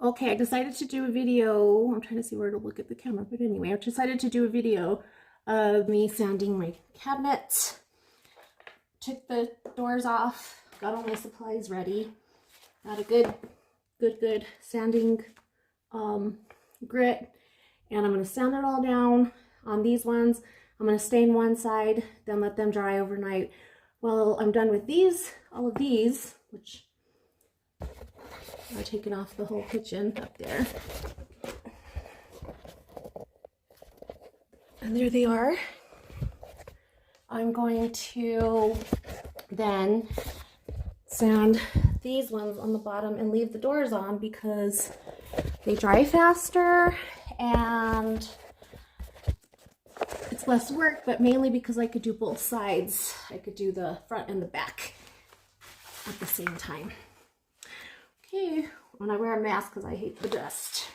Okay, I decided to do a video. I'm trying to see where to look at the camera, but anyway, I decided to do a video of me sanding my cabinets. Took the doors off, got all my supplies ready. Got a good sanding grit, and I'm going to sand it all down on these ones. I'm going to stain one side, then let them dry overnight. Well, I'm done with these, all of these, which I've taken off the whole kitchen up there. And there they are. I'm going to then sand these ones on the bottom and leave the doors on because they dry faster and it's less work, but mainly because I could do both sides. I could do the front and the back at the same time. Okay, when I wear a mask because I hate the dust.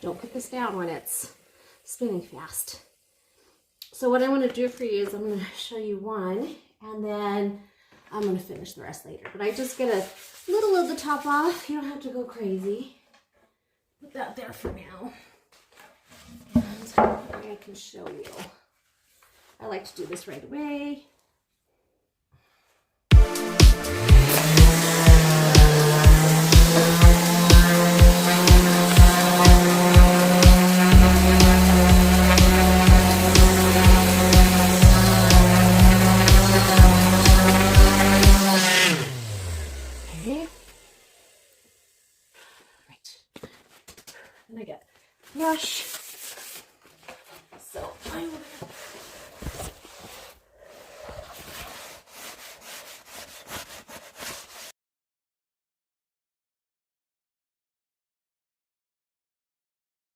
Don't put this down when it's spinning fast. So what I'm going to do for you is I'm going to show you one, and then I'm going to finish the rest later. But I just get a little of the top off. You don't have to go crazy. Put that there for now. And I can show you. I like to do this right away. And I get brush. So I will